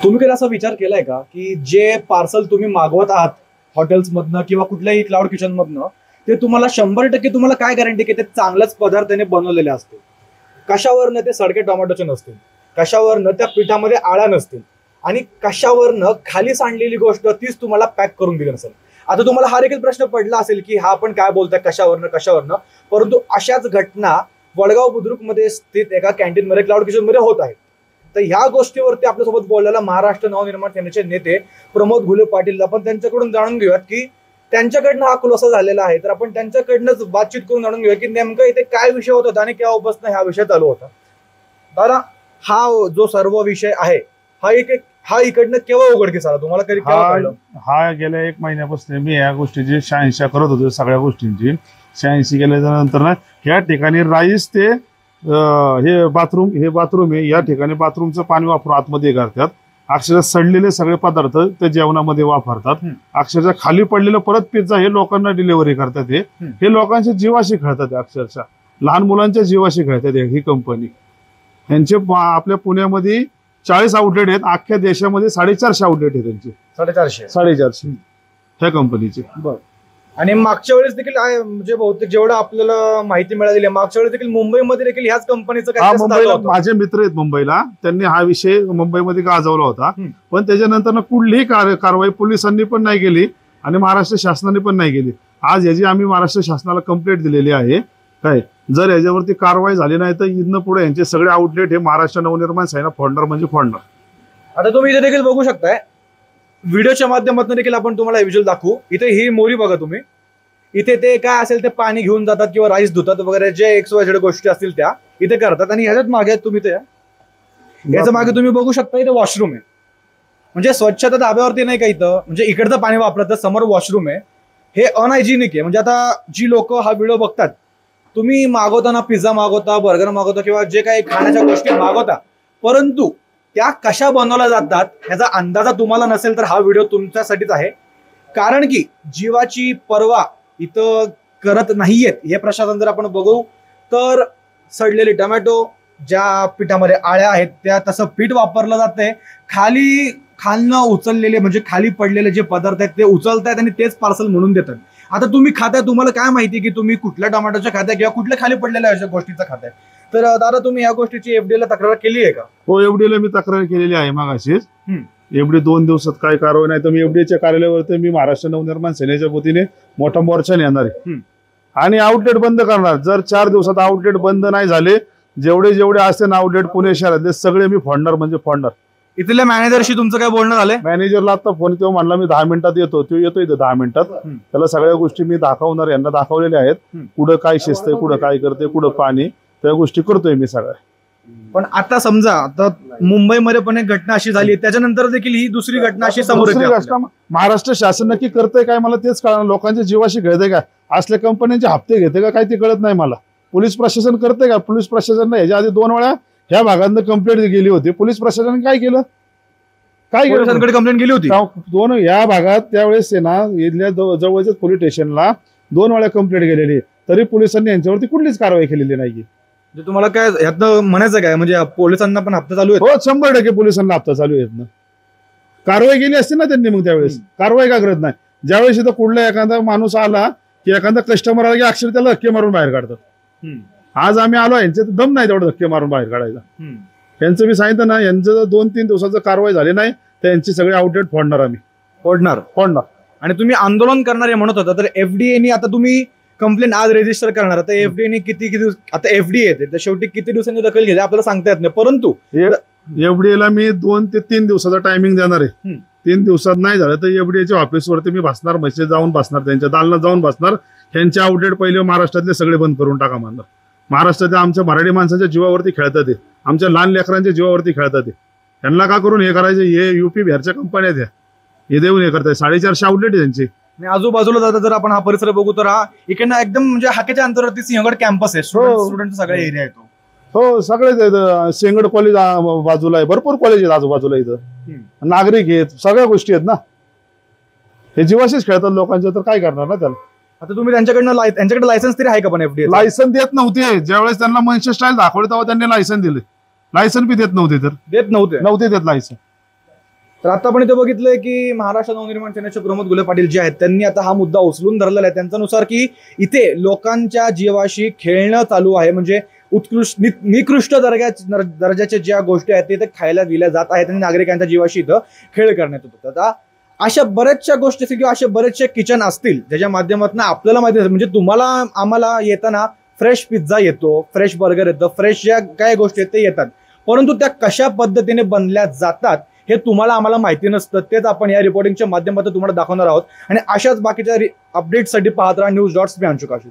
तुम्ही कधी असा विचार केलाय का की जे पार्सल तुम्ही मागवत आहात हॉटेल्स मधनं किंवा कुठल्याही क्लाउड किचन मधनं, ते तुम्हाला 100% तुम्हाला काय गॅरंटी की ते चांगल्याच पदार्थाने बनवलेले असतील? कशावरनं ते सडके टोमॅटोचे नसतील, कशावरनं त्या पिठामध्ये आळ्या नसतील, आणि कशावरनं खाली सांडलेली गोष्ट तीच तुम्हाला पॅक करून दिली नसेल. आता तुम्हाला हा देखील प्रश्न पडला असेल की हा आपण काय बोलतोय कशावरनं, परंतु अशाच घटना वडगाव बुद्रुक मध्ये स्थित एका कॅन्टीन मध्ये क्लाउड किचन मध्ये होत आहेत. तर ह्या गोष्टीवरती आपल्यासोबत बोललेला महाराष्ट्र नवनिर्माण सेनेचे नेते प्रमोद घुले पाटील, आपण त्यांच्याकडून जाणून घेऊयात की त्यांच्याकडनं हा खुलासा झालेला आहे. तर आपण त्यांच्याकडनंच बातचीत करून जाणून घेऊया की नेमकं इथे काय विषय होत होता आणि केव्हापासून हा विषय चालू होता. दादा, हा जो सर्व विषय आहे हा इकडनं केव्हा उघडकीस आला तुम्हाला? कधी हा गेल्या 1 महिन्यापासून मी या गोष्टीची शहानिशा करत होतो. सगळ्या गोष्टींची शहानिशा केल्याच्या नंतर ना या ठिकाणी राईस ते हे बाथरूम आहे, या ठिकाणी बाथरूमचं पाणी वापरून आतमध्ये करतात. अक्षरशः सडलेले सगळे पदार्थ ते जेवणामध्ये वापरतात. अक्षरशः खाली पडलेलं परत पिझ्झा हे लोकांना डिलिव्हरी करतात. हे लोकांच्या जीवाशी खेळतात. अक्षरशः लहान मुलांच्या जीवाशी खेळतात ही कंपनी. यांचे आपल्या पुण्यामध्ये 40 आउटलेट आहेत. अख्ख्या देशामध्ये 450 आउटलेट आहेत त्यांचे. 450 ह्या कंपनीचे. बरं. आणि मागच्या वेळेस देखील म्हणजे बहुतेक जेवढं आपल्याला माहिती मिळालेली आहे, मागच्या वेळेस देखील मुंबईमध्ये देखील ह्याच कंपनीचं माझे मित्र आहेत मुंबईला, त्यांनी हा विषय मुंबईमध्ये गाजवला होता. पण त्याच्यानंतर कुठलीही कारवाई पोलिसांनी पण नाही केली आणि महाराष्ट्र शासनाने पण नाही केली. आज याची आम्ही महाराष्ट्र शासनाला कंप्लेंट दिलेली आहे. काय जर याच्यावरती कारवाई झाली नाही तर इथनं पुढे यांचे सगळे आउटलेट हे महाराष्ट्र नवनिर्माण सेना फोडणार म्हणजे फोडणार. आता तुम्ही इथे देखील बघू शकताय, व्हिडिओच्या माध्यमातून देखील आपण तुम्हाला व्हिज्युअल दाखवू. इथे ही मोरी बघा तुम्ही. इथे ते काय असेल ते पाणी घेऊन जातात किंवा राईस धुतात वगैरे, जे XYZ गोष्टी असतील त्या इथे करतात. आणि ह्याच्यात मागे तुम्ही ते याच्या मागे तुम्ही बघू शकता इथे वॉशरूम आहे. म्हणजे स्वच्छता धाब्यावरती नाही का इथं, म्हणजे इकडचं पाणी वापरतात, समोर वॉशरूम आहे. हे अनहायजिनिक आहे. म्हणजे आता जी लोक हा व्हिडिओ बघतात, तुम्ही मागवताना पिझ्झा मागवता, बर्गर मागवता किंवा जे काही खाण्याच्या गोष्टी मागवता, परंतु त्या कशा बनवल्या जातात ह्याचा अंदाजा तुम्हाला नसेल तर हा व्हिडिओ तुमच्यासाठीच आहे. कारण की जीवाची पर्वा इथं करत नाहीयेत हे प्रशासन. जर आपण बघू तर सडलेले टोमॅटो, ज्या पिठामध्ये आळ्या आहेत त्या तसं पीठ वापरलं जातंय. खालनं उचललेले म्हणजे खाली पडलेले जे पदार्थ आहेत ते उचलतायत आणि तेच पार्सल म्हणून देतात. आता तुम्ही खाताय, तुम्हाला काय माहिती की तुम्ही कुठल्या टोमॅटोच्या खाताय किंवा कुठल्या खाली पडलेल्या अशा गोष्टीचा खाताय. तर दादा, तुम्ही या गोष्टीची FDA ला तक्रार केली आहे का? हो, FDA ला मी तक्रार केलेली आहे मागाशीच. FDA 2 दिवसात काय कारवाई नाही तर मी FDAच्या कार्यालयावरती मी महाराष्ट्र नवनिर्माण सेनेच्या वतीने मोठा मोर्चा नेणार आहे आणि आउटलेट बंद करणार. जर 4 दिवसात आउटलेट बंद नाही झाले, जेवढे असते ना आउटलेट पुणे शहरातले सगळे मी फोडणार म्हणजे फोडणार. इथल्या मॅनेजरशी तुमचं काय बोलणं झालंय? मॅनेजरला आता फोन तेव्हा म्हणला मी 10 मिनिटात येतो. तो येतो इथं 10 मिनिटात. त्याला सगळ्या गोष्टी मी दाखवणार, यांना दाखवलेल्या आहेत. कुठं काय शिजतंय, कुठं काय करते, कुठं पाणी, त्या गोष्टी करतोय मी सगळ्या. पण आता समजा आता मुंबईमध्ये पण एक घटना अशी झाली, त्याच्यानंतर देखील ही दुसरी घटना अशी समोर येते. महाराष्ट्र शासन नक्की करतंय काय मला तेच कळणार. लोकांच्या जीवाशी खेळतंय काय, असल्या कंपन्यांचे हप्ते घेते का काय ते कळत नाही मला. पोलीस प्रशासन करतंय का? पोलीस प्रशासन ह्याच्या आधी 2 वेळा ह्या भागांना कंप्लेंट गेली होती. पोलीस प्रशासनाने काय केलं? कंप्लेंट केली होती 2 या भागात. त्यावेळेस ना इथल्या जवळच्याच पोलीस स्टेशनला 2 वेळा कंप्लेंट गेलेली, तरी पोलिसांनी यांच्यावरती कुठलीच कारवाई केलेली नाही. तुम्हाला काय ह्यातनं म्हणायचं काय, म्हणजे पोलिसांना पण हप्ता चालू आहे? हो, 100% पोलिसांना हप्ता चालू आहे. कारवाई केली असती ना त्यांनी, मग त्यावेळेस कारवाई का करत नाही? ज्यावेळेस इथं कुठला एखादा माणूस आला की एखादा कस्टमर आला की अक्षर त्याला धक्के मारून बाहेर काढतात. आज आम्ही आलो, यांचे दम नाही तेवढं धक्के मारून बाहेर काढायचा. यांचं मी सांगितलं ना, यांचं 2-3 दिवसाचं कारवाई झाली नाही तर यांची सगळे आउटलेट फोडणार आम्ही. फोडणार. आणि तुम्ही आंदोलन करणारे म्हणत होता, तर FDA आता तुम्ही कंप्लेंट आज रजिस्टर करणार. आता FDA किती आता FDA येते तर शेवटी किती दिवसांनी दखल घेते आपल्याला सांगता येत नाही. परंतु FDA ला मी 2 ते 3 दिवसाचा टायमिंग देणार आहे. 3 दिवसात नाही झालं तर FDAच्या ऑफिसवरती मी बसणार, म्हशीत जाऊन बसणार, त्यांच्या दालनात जाऊन बसणार. त्यांचे आउटलेट पहिले महाराष्ट्रातले सगळे बंद करून टाका म्हणणार. महाराष्ट्रातल्या आमच्या मराठी माणसांच्या जीवावरती खेळतात, आमच्या लहान लेकरांच्या जीवावरती खेळतात. त्यांना का करून हे करायचं? हे UP बिहारच्या कंपन्या आहेत, हे देऊन हे करतात. 450 आउटलेट आहे त्यांचे. आजूबाजूला जाता जर आपण हा परिसर बघू तर हा इकडनं एकदम म्हणजे हाकेच्या अंतरावरती सिंहगड कॅम्पस आहे. स्टुडंट सगळा एरिया आहे तो. हो, सगळेच आहेत. सिंहगड कॉलेज बाजूला आहे, भरपूर कॉलेज आहेत आजूबाजूला. इथं नागरिक आहेत, सगळ्या गोष्टी आहेत ना. हे जीवाशीच खेळतात लोकांच्या, तर काय करणार ना त्याला. आता तुम्ही त्यांच्याकडे लायसन्स तरी आहे का? पण FDA लायसन देत नव्हते. ज्यावेळेस त्यांना मनशे स्टाईल दाखवले तेव्हा त्यांनी लायसन दिले. लायसन बी देत नव्हते. तर देत नव्हते लायसन. तर आता आपण इथे बघितलंय की महाराष्ट्र नवनिर्माण सेनेचे प्रमोद घुले पाटील जे आहेत त्यांनी आता हा मुद्दा उचलून धरलेला आहे. त्यांच्यानुसार की इथे लोकांच्या जीवाशी खेळणं चालू आहे, म्हणजे निकृष्ट दर्जाच्या ज्या गोष्टी आहेत ते इथे खायला दिल्या जात आहेत आणि नागरिकांच्या जीवाशी इथं खेळ करण्यात येतो. आता अशा बऱ्याचशा गोष्टी असतील किंवा असे बरेचसे किचन असतील ज्याच्या माध्यमातून आपल्याला माहिती असेल, म्हणजे तुम्हाला आम्हाला येताना फ्रेश पिझ्झा येतो, फ्रेश बर्गर येतं, फ्रेश ज्या काय गोष्टी आहेत ते येतात, परंतु त्या कशा पद्धतीने बनल्या जातात हे तुम्हाला आम्हाला माहिती नसतं. तेच आपण या रिपोर्टिंगच्या माध्यमातून तुम्हाला दाखवणार आहोत. आणि अशाच बाकीच्या अपडेटसाठी पाहत राहा न्यूज.मी. अंशुकाशी.